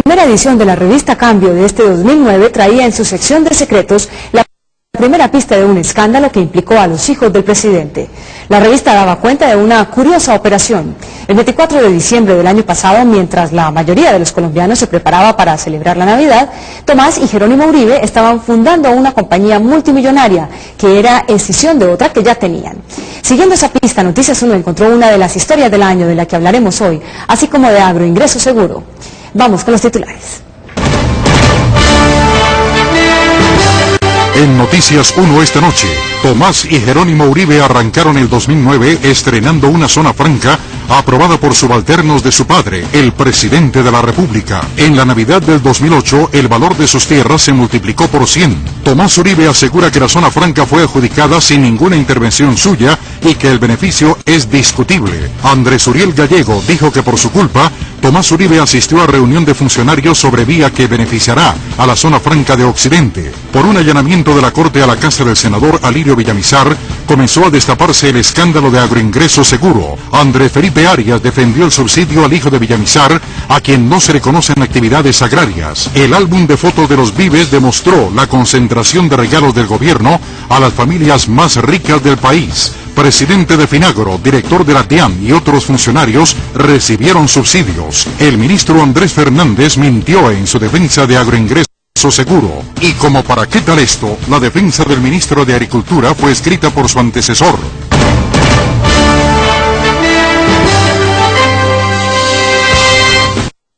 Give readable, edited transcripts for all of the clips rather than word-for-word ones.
primera edición de la revista Cambio de este 2009 traía en su sección de secretos la primera pista de un escándalo que implicó a los hijos del presidente. La revista daba cuenta de una curiosa operación. El 24 de diciembre del año pasado, mientras la mayoría de los colombianos se preparaba para celebrar la Navidad, Tomás y Jerónimo Uribe estaban fundando una compañía multimillonaria que era escisión de otra que ya tenían. Siguiendo esa pista, Noticias 1 encontró una de las historias del año de la que hablaremos hoy, así como de Agroingreso Seguro. Vamos con los titulares. En Noticias 1 esta noche, Tomás y Jerónimo Uribe arrancaron el 2009 estrenando una zona franca aprobada por subalternos de su padre, el presidente de la República. En la Navidad del 2008, el valor de sus tierras se multiplicó por 100. Tomás Uribe asegura que la zona franca fue adjudicada sin ninguna intervención suya y que el beneficio es discutible. Andrés Uriel Gallego dijo que por su culpa, Tomás Uribe asistió a reunión de funcionarios sobre vía que beneficiará a la zona franca de Occidente. Por un allanamiento de la Corte a la casa del senador Alirio Villamizar, comenzó a destaparse el escándalo de Agroingreso Seguro. Andrés Felipe Arias defendió el subsidio al hijo de Villamizar, a quien no se le conocen actividades agrarias. El álbum de fotos de los Vives demostró la concentración de regalos del gobierno a las familias más ricas del país. Presidente de Finagro, director de la DIAN y otros funcionarios recibieron subsidios. El ministro Andrés Fernández mintió en su defensa de Agroingreso Seguro. Y como para qué tal esto, la defensa del ministro de Agricultura fue escrita por su antecesor.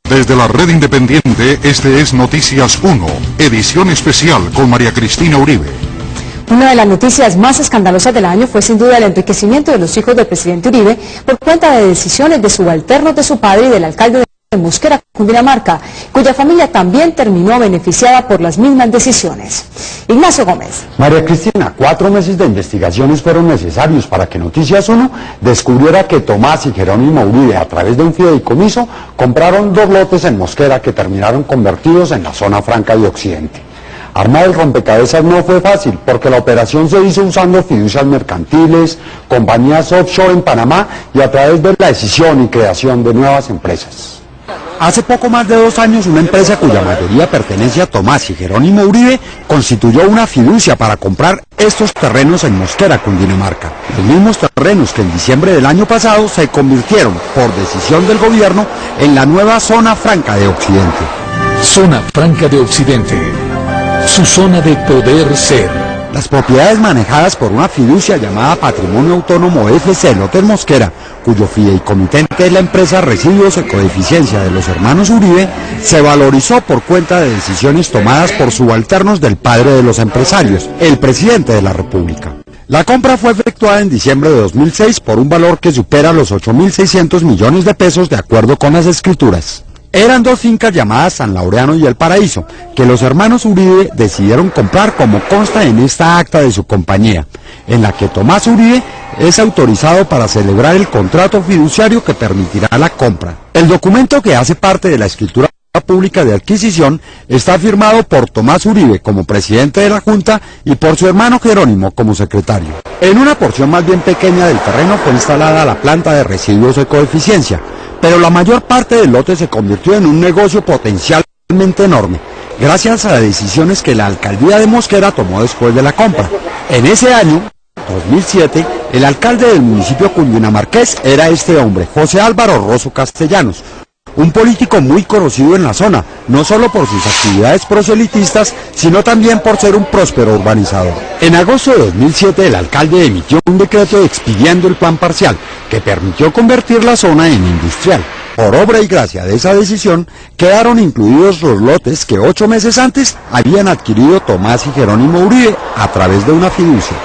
Desde la red independiente, este es Noticias 1, edición especial con María Cristina Uribe. Una de las noticias más escandalosas del año fue sin duda el enriquecimiento de los hijos del presidente Uribe por cuenta de decisiones de subalternos de su padre y del alcalde de Mosquera, Cundinamarca, cuya familia también terminó beneficiada por las mismas decisiones. Ignacio Gómez. María Cristina, 4 meses de investigaciones fueron necesarios para que Noticias 1 descubriera que Tomás y Jerónimo Uribe, a través de un fideicomiso, compraron 2 lotes en Mosquera que terminaron convertidos en la zona franca de Occidente. Armar el rompecabezas no fue fácil, porque la operación se hizo usando fiducias mercantiles, compañías offshore en Panamá y a través de la decisión y creación de nuevas empresas. Hace poco más de 2 años, una empresa cuya mayoría pertenece a Tomás y Jerónimo Uribe constituyó una fiducia para comprar estos terrenos en Mosquera, Cundinamarca. Los mismos terrenos que en diciembre del año pasado se convirtieron, por decisión del gobierno, en la nueva zona franca de Occidente. Zona franca de Occidente. Su zona de poder ser. Las propiedades manejadas por una fiducia llamada Patrimonio Autónomo FC Lotes Mosquera, cuyo fideicomitente es la empresa Residuos Ecoeficiencia de los hermanos Uribe, se valorizó por cuenta de decisiones tomadas por subalternos del padre de los empresarios, el presidente de la República. La compra fue efectuada en diciembre de 2006 por un valor que supera los 8.600 millones de pesos de acuerdo con las escrituras. Eran 2 fincas llamadas San Laureano y El Paraíso, que los hermanos Uribe decidieron comprar como consta en esta acta de su compañía, en la que Tomás Uribe es autorizado para celebrar el contrato fiduciario que permitirá la compra. El documento, que hace parte de la escritura pública de adquisición, está firmado por Tomás Uribe como presidente de la Junta y por su hermano Jerónimo como secretario. En una porción más bien pequeña del terreno fue instalada la planta de residuos Ecoeficiencia, pero la mayor parte del lote se convirtió en un negocio potencialmente enorme, gracias a las decisiones que la alcaldía de Mosquera tomó después de la compra. En ese año, 2007, el alcalde del municipio cundinamarqués era este hombre, José Álvaro Rosso Castellanos, un político muy conocido en la zona, no solo por sus actividades proselitistas, sino también por ser un próspero urbanizador. En agosto de 2007, el alcalde emitió un decreto expidiendo el plan parcial, que permitió convertir la zona en industrial. Por obra y gracia de esa decisión, quedaron incluidos los lotes que 8 meses antes habían adquirido Tomás y Jerónimo Uribe a través de una fiducia.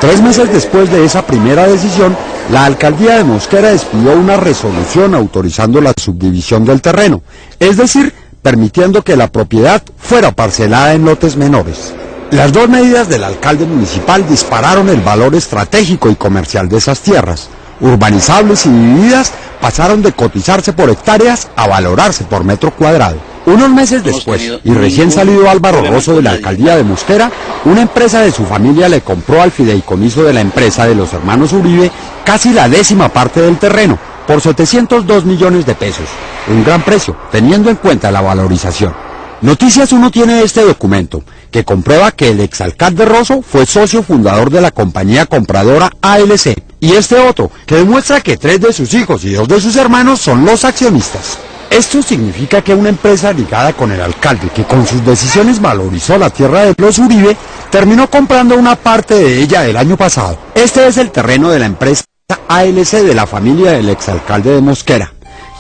3 meses después de esa primera decisión, la alcaldía de Mosquera expidió una resolución autorizando la subdivisión del terreno, es decir, permitiendo que la propiedad fuera parcelada en lotes menores. Las 2 medidas del alcalde municipal dispararon el valor estratégico y comercial de esas tierras. Urbanizables y divididas pasaron de cotizarse por hectáreas a valorarse por metro cuadrado. Unos meses después, y recién salido Álvaro Rosso de la alcaldía de Mosquera, una empresa de su familia le compró al fideicomiso de la empresa de los hermanos Uribe casi la 10ª parte del terreno, por 702 millones de pesos. Un gran precio, teniendo en cuenta la valorización. Noticias 1 tiene este documento, que comprueba que el exalcalde Rosso fue socio fundador de la compañía compradora ALC, y este otro, que demuestra que 3 de sus hijos y 2 de sus hermanos son los accionistas. Esto significa que una empresa ligada con el alcalde, que con sus decisiones valorizó la tierra de los Uribe, terminó comprando una parte de ella el año pasado. Este es el terreno de la empresa ALC de la familia del exalcalde de Mosquera,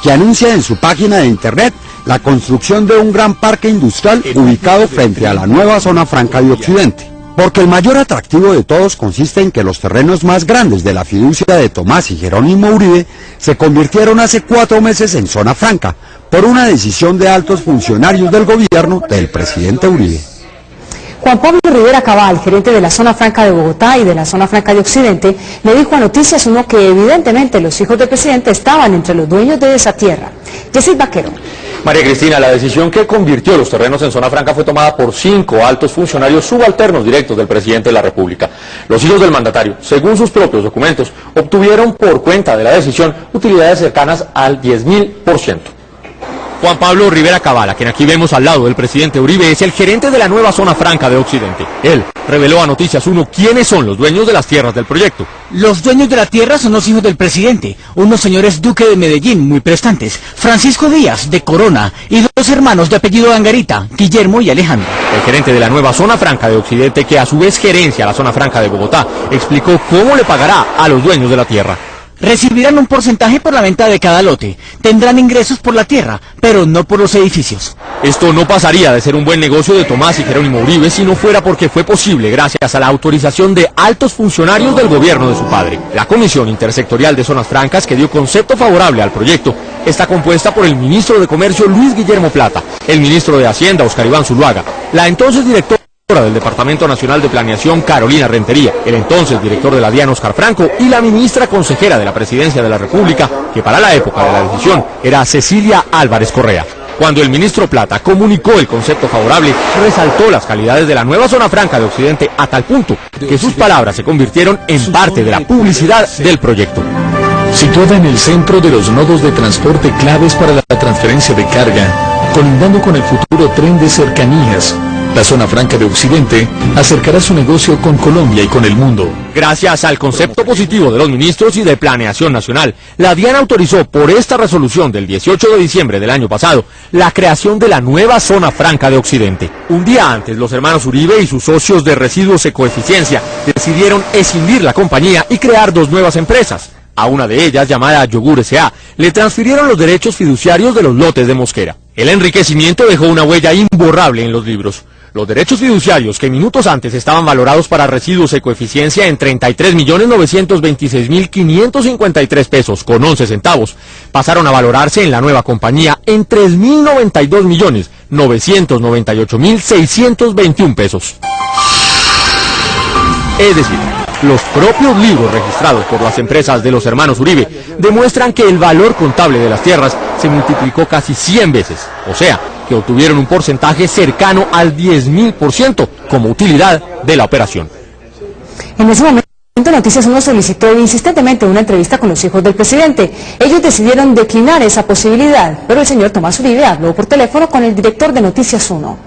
que anuncia en su página de internet la construcción de un gran parque industrial ubicado frente a la nueva zona franca de Occidente. Porque el mayor atractivo de todos consiste en que los terrenos más grandes de la fiducia de Tomás y Jerónimo Uribe se convirtieron hace 4 meses en zona franca, por una decisión de altos funcionarios del gobierno del presidente Uribe. Juan Pablo Rivera Cabal, gerente de la Zona Franca de Bogotá y de la Zona Franca de Occidente, le dijo a Noticias 1 que evidentemente los hijos del presidente estaban entre los dueños de esa tierra. Yesid Vaquero. María Cristina, la decisión que convirtió los terrenos en zona franca fue tomada por 5 altos funcionarios subalternos directos del presidente de la República. Los hijos del mandatario, según sus propios documentos, obtuvieron por cuenta de la decisión utilidades cercanas al 10.000%. Juan Pablo Rivera Cabal, a quien aquí vemos al lado del presidente Uribe, es el gerente de la nueva zona franca de Occidente. Él reveló a Noticias 1 quiénes son los dueños de las tierras del proyecto. Los dueños de la tierra son los hijos del presidente, unos señores Duque de Medellín, muy prestantes, Francisco Díaz, de Corona, y 2 hermanos de apellido Angarita, Guillermo y Alejandro. El gerente de la nueva zona franca de Occidente, que a su vez gerencia la zona franca de Bogotá, explicó cómo le pagará a los dueños de la tierra. Recibirán un porcentaje por la venta de cada lote, tendrán ingresos por la tierra, pero no por los edificios. Esto no pasaría de ser un buen negocio de Tomás y Jerónimo Uribe si no fuera porque fue posible gracias a la autorización de altos funcionarios del gobierno de su padre. La Comisión Intersectorial de Zonas Francas, que dio concepto favorable al proyecto, está compuesta por el ministro de Comercio Luis Guillermo Plata, el ministro de Hacienda Oscar Iván Zuluaga, la entonces directora del Departamento Nacional de Planeación Carolina Rentería, el entonces director de la DIAN Oscar Franco y la ministra consejera de la Presidencia de la República, que para la época de la decisión era Cecilia Álvarez Correa. Cuando el ministro Plata comunicó el concepto favorable, resaltó las calidades de la nueva zona franca de Occidente a tal punto que sus palabras se convirtieron en parte de la publicidad del proyecto. Situada en el centro de los nodos de transporte claves para la transferencia de carga, colindando con el futuro tren de cercanías, la Zona Franca de Occidente acercará su negocio con Colombia y con el mundo. Gracias al concepto positivo de los ministros y de Planeación Nacional, la DIAN autorizó por esta resolución del 18 de diciembre del año pasado la creación de la nueva Zona Franca de Occidente. Un día antes, los hermanos Uribe y sus socios de Residuos Ecoeficiencia decidieron escindir la compañía y crear 2 nuevas empresas. A una de ellas, llamada Yogur S.A., le transfirieron los derechos fiduciarios de los lotes de Mosquera. El enriquecimiento dejó una huella imborrable en los libros. Los derechos fiduciarios, que minutos antes estaban valorados para Residuos Ecoeficiencia en 33.926.553 pesos con 11 centavos, pasaron a valorarse en la nueva compañía en 3.092.998.621 pesos. Es decir, los propios libros registrados por las empresas de los hermanos Uribe demuestran que el valor contable de las tierras se multiplicó casi 100 veces, o sea, que obtuvieron un porcentaje cercano al 10.000% como utilidad de la operación. En ese momento, Noticias 1 solicitó insistentemente una entrevista con los hijos del presidente. Ellos decidieron declinar esa posibilidad, pero el señor Tomás Uribe habló por teléfono con el director de Noticias 1.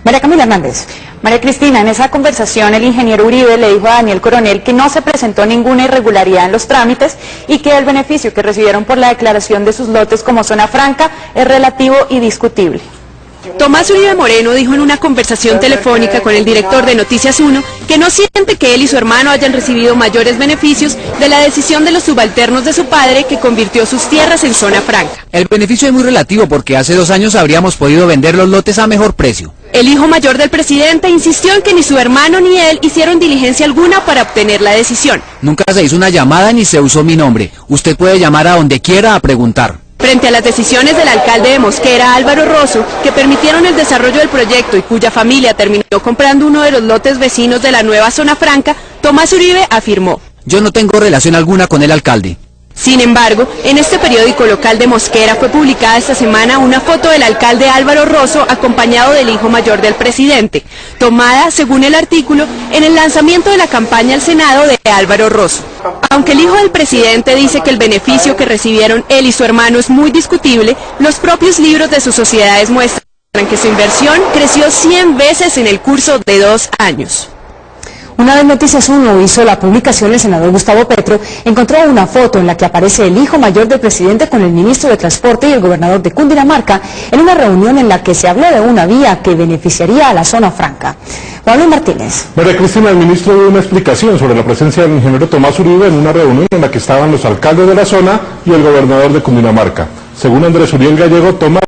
María Camila Hernández. María Cristina, en esa conversación el ingeniero Uribe le dijo a Daniel Coronel que no se presentó ninguna irregularidad en los trámites y que el beneficio que recibieron por la declaración de sus lotes como zona franca es relativo y discutible. Tomás Uribe Moreno dijo en una conversación telefónica con el director de Noticias 1 que no siente que él y su hermano hayan recibido mayores beneficios de la decisión de los subalternos de su padre que convirtió sus tierras en zona franca. El beneficio es muy relativo porque hace 2 años habríamos podido vender los lotes a mejor precio. El hijo mayor del presidente insistió en que ni su hermano ni él hicieron diligencia alguna para obtener la decisión. Nunca se hizo una llamada ni se usó mi nombre. Usted puede llamar a donde quiera a preguntar. Frente a las decisiones del alcalde de Mosquera, Álvaro Rosso, que permitieron el desarrollo del proyecto y cuya familia terminó comprando uno de los lotes vecinos de la nueva zona franca, Tomás Uribe afirmó: yo no tengo relación alguna con el alcalde. Sin embargo, en este periódico local de Mosquera fue publicada esta semana una foto del alcalde Álvaro Rosso acompañado del hijo mayor del presidente, tomada, según el artículo, en el lanzamiento de la campaña al Senado de Álvaro Rosso. Aunque el hijo del presidente dice que el beneficio que recibieron él y su hermano es muy discutible, los propios libros de sus sociedades muestran que su inversión creció 100 veces en el curso de 2 años. Una vez Noticias 1 hizo la publicación, el senador Gustavo Petro encontró una foto en la que aparece el hijo mayor del presidente con el ministro de Transporte y el gobernador de Cundinamarca en una reunión en la que se habló de una vía que beneficiaría a la zona franca. Pablo Martínez. María Cristina, el ministro dio una explicación sobre la presencia del ingeniero Tomás Uribe en una reunión en la que estaban los alcaldes de la zona y el gobernador de Cundinamarca. Según Andrés Uriel Gallego, Tomás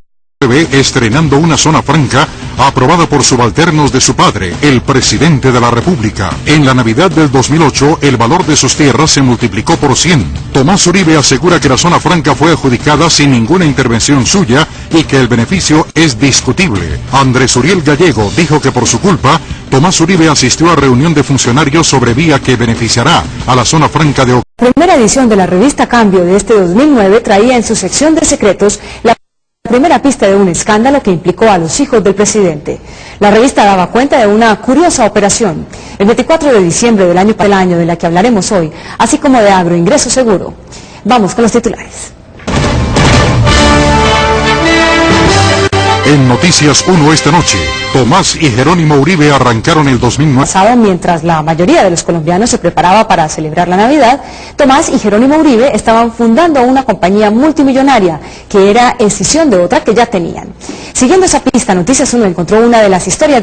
estrenando una zona franca aprobada por subalternos de su padre, el presidente de la República. En la Navidad del 2008, el valor de sus tierras se multiplicó por 100. Tomás Uribe asegura que la zona franca fue adjudicada sin ninguna intervención suya y que el beneficio es discutible. Andrés Uriel Gallego dijo que por su culpa, Tomás Uribe asistió a reunión de funcionarios sobre vía que beneficiará a la zona franca de La primera edición de la revista Cambio de este 2009 traía en su sección de secretos la primera pista de un escándalo que implicó a los hijos del presidente. La revista daba cuenta de una curiosa operación. El 24 de diciembre del año de la que hablaremos hoy, así como de Agroingreso Seguro. Vamos con los titulares. En Noticias 1 esta noche, Tomás y Jerónimo Uribe arrancaron el 2009. Mientras la mayoría de los colombianos se preparaba para celebrar la Navidad, Tomás y Jerónimo Uribe estaban fundando una compañía multimillonaria que era escisión de otra que ya tenían. Siguiendo esa pista, Noticias 1 encontró una de las historias